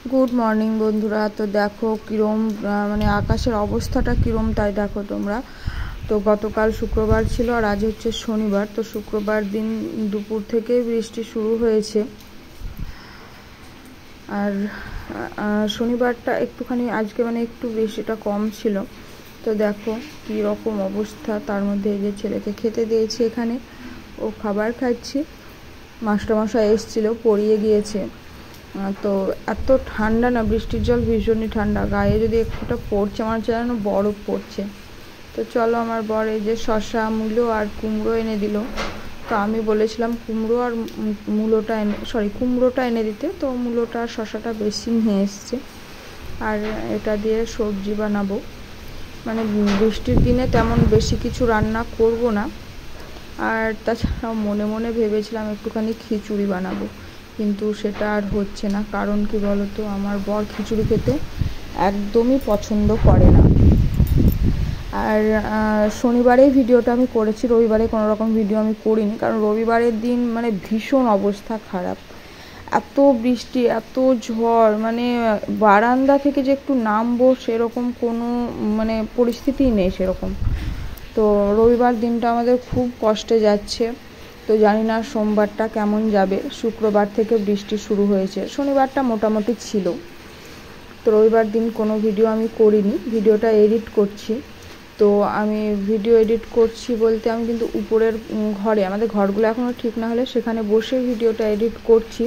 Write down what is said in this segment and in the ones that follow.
Good morning बंधुरा। तो देखो किरम माने आकाशेर अवस्थाटा किरम ताई देखो तोमरा। तो गतकाल शुक्रवार छिलो और आज होच्छे शनिवार। तो शुक्रवार दिन दुपुर थेके बृष्टि शुरू हयेछे और शनिवारटा एकटुखानी आजके माने एकटु बृष्टिटा कम छिलो। तो देखो कि रकम अवस्था, तार मধ্যে এই যে ছেলেকে খেতে দিয়েছি, এখানে ও খাবার খাচ্ছে। মাস্টারমশাই এসেছিল, পড়িয়ে গিয়েছে। তো এত ঠান্ডা না, বৃষ্টির জল ভীষণই ঠান্ডা, গায়ে যদি একটুটা পড়ছে আমার হচ্ছে যেন বরফ পড়ছে। তো চলো আমার বর এই যে শসা, মূলো আর কুমড়ো এনে দিল। তো আমি বলেছিলাম কুমড়ো আর মূলোটা কুমড়োটা এনে দিতে, তো মূলোটা আর শসাটা বেশি নিয়ে এসছে। আর এটা দিয়ে সবজি বানাবো। মানে বৃষ্টির দিনে তেমন বেশি কিছু রান্না করব না। আর তাছাড়াও মনে মনে ভেবেছিলাম একটুখানি খিচুড়ি বানাবো, কিন্তু সেটা আর হচ্ছে না। কারণ কি বলতো, আমার বর খিচুড়ি খেতে একদমই পছন্দ করে না। আর শনিবারেই ভিডিওটা আমি করেছি, রবিবারে কোনো রকম ভিডিও আমি করিনি, কারণ রবিবারের দিন মানে ভীষণ অবস্থা খারাপ। এত বৃষ্টি, এত ঝড়, মানে বারান্দা থেকে যে একটু নামবো সেরকম কোনো মানে পরিস্থিতিই নেই সেরকম। তো রবিবার দিনটা আমাদের খুব কষ্টে যাচ্ছে। তো জানি না সোমবারটা কেমন যাবে। শুক্রবার থেকে বৃষ্টি শুরু হয়েছে, শনিবারটা মোটামুটি ছিল। তো রবিবার দিন কোনো ভিডিও আমি করিনি, ভিডিওটা এডিট করছি। তো আমি ভিডিও এডিট করছি বলতে আমি কিন্তু উপরের ঘরে, আমাদের ঘরগুলো এখনও ঠিক না হলে সেখানে বসে ভিডিওটা এডিট করছি।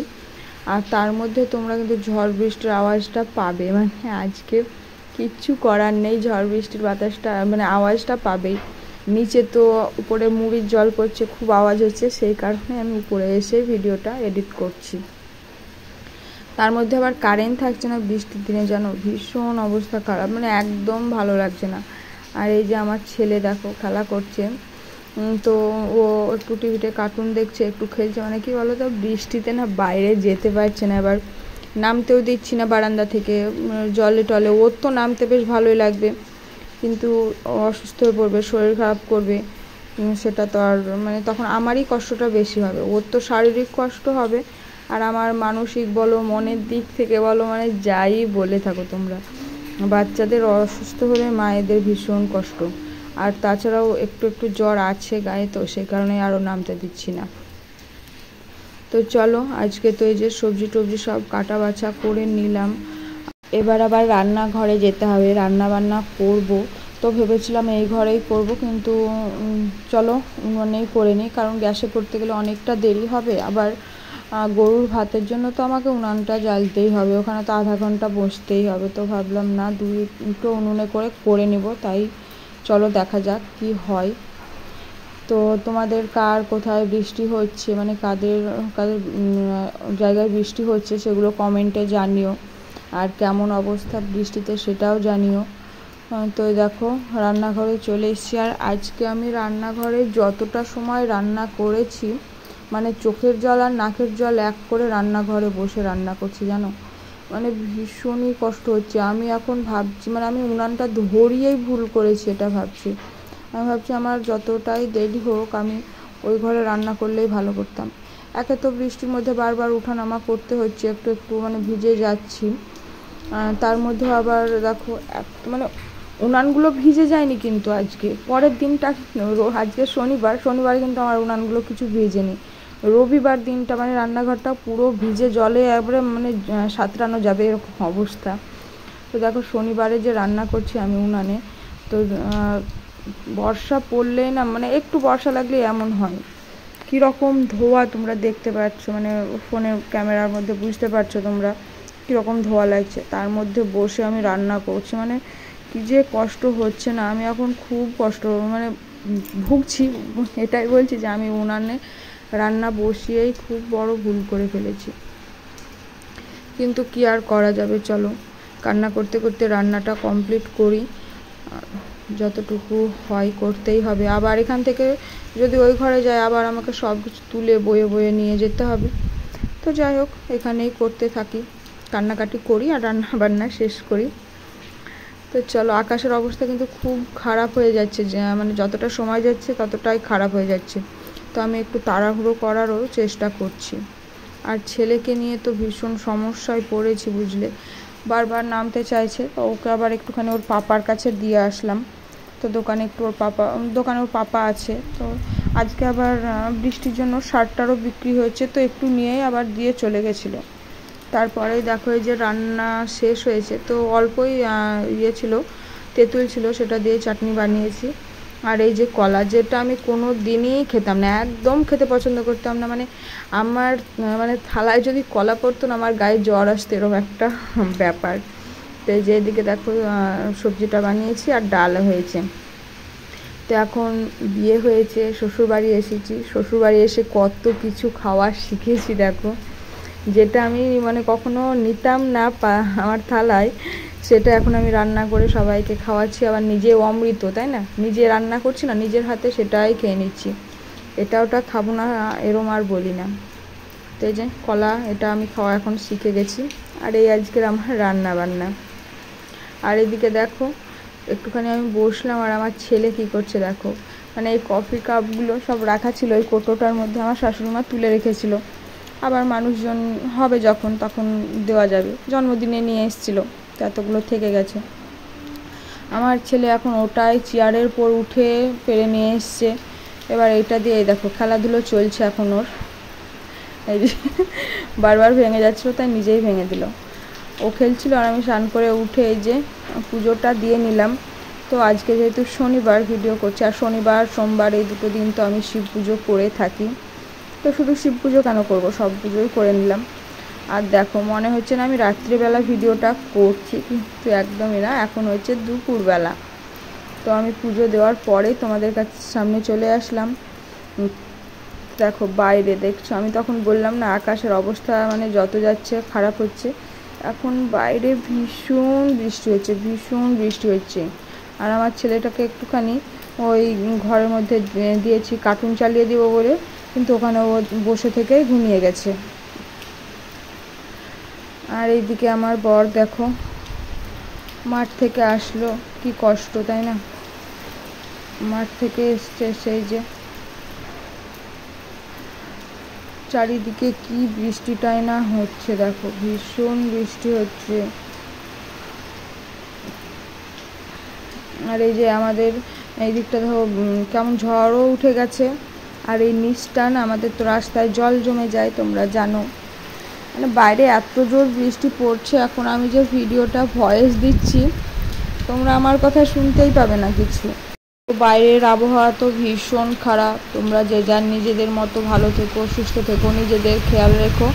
আর তার মধ্যে তোমরা কিন্তু ঝড় বৃষ্টির আওয়াজটা পাবে। মানে আজকে কিচ্ছু করার নেই, ঝড় বৃষ্টির বাতাসটা মানে আওয়াজটা পাবেই। নিচে তো উপরে মুড়ির জল পড়ছে, খুব আওয়াজ হচ্ছে, সেই কারণে আমি উপরে এসে ভিডিওটা এডিট করছি। তার মধ্যে আবার কারেন্ট থাকছে না বৃষ্টির দিনে, যেন ভীষণ অবস্থা খারাপ, মানে একদম ভালো লাগছে না। আর এই যে আমার ছেলে দেখো খেলা করছে। তো ও একটু টিভিতে কার্টুন দেখছে, একটু খেলছে। মানে কি বলো তো, বৃষ্টিতে না বাইরে যেতে পারছে না, এবার নামতেও দিচ্ছি না বারান্দা থেকে জলে টলে। ওর তো নামতে বেশ ভালোই লাগবে, কিন্তু অসুস্থ হয়ে পড়বে, শরীর খারাপ করবে, সেটা তো আর মানে তখন আমারই কষ্টটা বেশি হবে। ওর তো শারীরিক কষ্ট হবে, আর আমার মানসিক বলো, মনের দিক থেকে বলো, মানে যাই বলে থাকো তোমরা, বাচ্চাদের অসুস্থ হলে মায়েদের ভীষণ কষ্ট। আর তাছাড়াও একটু একটু জ্বর আছে গায়ে, তো সেই কারণে আরও নামতে দিচ্ছি না। তো চলো আজকে তো এই যে সবজি টবজি সব কাটা বাছা করে নিলাম। এবার আবার রান্নাঘরে যেতে হবে, রান্না বান্না করব। তো ভেবেছিলাম এই ঘরেই করব, কিন্তু চলো উনুনেই করে নিই, কারণ গ্যাসে করতে গেলে অনেকটা দেরি হবে। আবার গরুর ভাতের জন্য তো আমাকে উনানটা জ্বালতেই হবে, ওখানে তো আধা ঘন্টা বসতেই হবে। তো ভাবলাম না, দুটো উনুনে করে নিব। তাই চলো দেখা যাক কি হয়। তো তোমাদের কার কোথায় বৃষ্টি হচ্ছে, মানে কাদের কাদের জায়গায় বৃষ্টি হচ্ছে সেগুলো কমেন্টে জানিও। আর কেমন অবস্থা বৃষ্টিতে সেটাও জানিও। তো দেখো রান্নাঘরে চলে এসেছি। আর আজকে আমি রান্নাঘরে যতটা সময় রান্না করেছি, মানে চোখের জল আর নাকের জল এক করে রান্নাঘরে বসে রান্না করছি, জানো। মানে ভীষণই কষ্ট হচ্ছে। আমি এখন ভাবছি, মানে আমি উনানটা ধরিয়েই ভুল করেছি, এটা ভাবছি। আমি ভাবছি আমার যতটাই দেরি হোক আমি ওই ঘরে রান্না করলেই ভালো করতাম। একে তো বৃষ্টির মধ্যে বারবার উঠানামা করতে হচ্ছে, একটু একটু মানে ভিজে যাচ্ছি। তার মধ্যে আবার দেখো মানে উনানগুলো ভিজে যায়নি, কিন্তু আজকে পরের দিনটা, আজকে শনিবার কিন্তু আমার উনানগুলো কিছু ভিজেনি। রবিবার দিনটা মানে রান্নাঘরটা পুরো ভিজে জলে একবারে মানে সাঁতরানো যাবে এরকম অবস্থা। তো দেখো শনিবারে যে রান্না করছি আমি উনানে, তো বর্ষা পড়লেই না, মানে একটু বর্ষা লাগলে এমন হয়, কীরকম ধোয়া তোমরা দেখতে পাচ্ছ, মানে ফোনের ক্যামেরার মধ্যে বুঝতে পারছো তোমরা কীরকম ধোয়া লাগছে। তার মধ্যে বসে আমি রান্না করছি, মানে কী যে কষ্ট হচ্ছে না, আমি এখন খুব কষ্ট মানে ভুগছি। এটাই বলছি যে আমি উনানে রান্না বসিয়েই খুব বড় ভুল করে ফেলেছি, কিন্তু কি আর করা যাবে। চলো কান্না করতে করতে রান্নাটা কমপ্লিট করি, যতটুকু হয় করতেই হবে। আবার এখান থেকে যদি ওই ঘরে যায়, আবার আমাকে সব কিছু তুলে বয়ে বয়ে নিয়ে যেতে হবে। তো যাই হোক, এখানেই করতে থাকি, কান্নাকাটি করি আর রান্না বান্না শেষ করি। তো চলো, আকাশের অবস্থা কিন্তু খুব খারাপ হয়ে যাচ্ছে, যে মানে যতটা সময় যাচ্ছে ততটাই খারাপ হয়ে যাচ্ছে। তো আমি একটু তাড়াহুড়ো করারও চেষ্টা করছি। আর ছেলেকে নিয়ে তো ভীষণ সমস্যায় পড়েছি বুঝলে, বারবার নামতে চাইছে, তো ওকে আবার একটুখানি ওর পাপার কাছে দিয়ে আসলাম। তো দোকানে ওর পাপা আছে, তো আজকে আবার বৃষ্টির জন্য শার্টটারও বিক্রি হয়েছে, তো একটু নিয়েই আবার দিয়ে চলে গেছিলো। তারপরে দেখো এই যে রান্না শেষ হয়েছে, তো অল্পই ছিল, তেঁতুল ছিল, সেটা দিয়ে চাটনি বানিয়েছি। আর এই যে কলা, যেটা আমি কোনো দিনই খেতাম না, একদম খেতে পছন্দ করতাম না, মানে আমার থালায় যদি কলা পড়তো না আমার গায়ে জ্বর আসতো, এরকম একটা ব্যাপার। তো এই যে এদিকে দেখো সবজিটা বানিয়েছি আর ডাল হয়েছে। তো এখন বিয়ে হয়েছে, শ্বশুরবাড়ি এসেছি, শ্বশুরবাড়ি এসে কত কিছু খাওয়া শিখেছি দেখো, যেটা আমি কখনো নিতাম না আমার থালায়, সেটা এখন আমি রান্না করে সবাইকে খাওয়াচ্ছি। আবার নিজেও অমৃত, তাই না, নিজে রান্না করছি না, নিজের হাতে সেটাই খেয়ে নিচ্ছি। এটা ওটা খাবো না এরম আর বলি না। তো এই যে কলা, এটা আমি খাওয়া এখন শিখে গেছি। আর এই আজকের আমার রান্না বান্না। আর এদিকে দেখো একটুখানি আমি বসলাম, আর আমার ছেলে কি করছে দেখো, এই কফি কাপগুলো সব রাখা ছিল ওই কোটোটার মধ্যে, আমার শাশুড়িমা তুলে রেখেছিল, আবার মানুষজন হবে যখন তখন দেওয়া যাবে, জন্মদিনে নিয়ে এসেছিলো, তো এতগুলো থেকে গেছে। আমার ছেলে এখন ওটাই চেয়ারের উপর উঠে পেরে নিয়ে এসছে, এবার এইটা দিয়ে দেখো খেলাধুলো চলছে এখন ওর। এই যে বারবার ভেঙে যাচ্ছিলো, তাই নিজেই ভেঙে দিল। ও খেলছিল আর আমি স্নান করে উঠে এই যে পুজোটা দিয়ে নিলাম। তো আজকে যেহেতু শনিবার ভিডিও করছি, আর শনিবার সোমবার এই দুটো দিন তো আমি শিব পুজো করে থাকি, তো শুধু শিব পুজো কেন করবো, সব পুজোই করে নিলাম। আর দেখো মনে হচ্ছে না আমি রাত্রিবেলা ভিডিওটা করছি, কিন্তু একদমই না, এখন হচ্ছে দুপুরবেলা। তো আমি পুজো দেওয়ার পরেই তোমাদের কাছে সামনে চলে আসলাম। দেখো বাইরে দেখছো, আমি তখন বললাম না আকাশের অবস্থা যত যাচ্ছে খারাপ হচ্ছে, এখন বাইরে ভীষণ বৃষ্টি হচ্ছে। আর আমার ছেলেটাকে একটুখানি ওই ঘরের মধ্যে দিয়েছি কার্টুন চালিয়ে দিব বলে, কিন্তু ওখানে ও বসে থেকেই ঘুমিয়ে গেছে। আর এইদিকে আমার বর দেখো মাঠ থেকে আসলো, কি কষ্ট তাই না, মাঠ থেকে এসছে, সেই যে চারিদিকে কি বৃষ্টিটাই না হচ্ছে দেখো, ভীষণ বৃষ্টি হচ্ছে। আর এই যে আমাদের এই দিকটা দেখো কেমন ঝড়ও উঠে গেছে, আর এই নিচটা না আমাদের তো রাস্তায় জল জমে যায়, তোমরা জানো। বাইরে এত জোর বৃষ্টি পড়ছে, এখন আমি যে ভিডিওটা ভয়েস দিচ্ছি তোমরা আমার কথা শুনতেই পাবে না কিছু। বাইরের আবহাওয়া তো ভীষণ খারাপ, তোমরা যে যার নিজেদের মতো ভালো থেকো, সুস্থ থেকো, নিজেদের খেয়াল রেখো।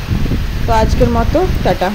তো আজকের মতো টাটা।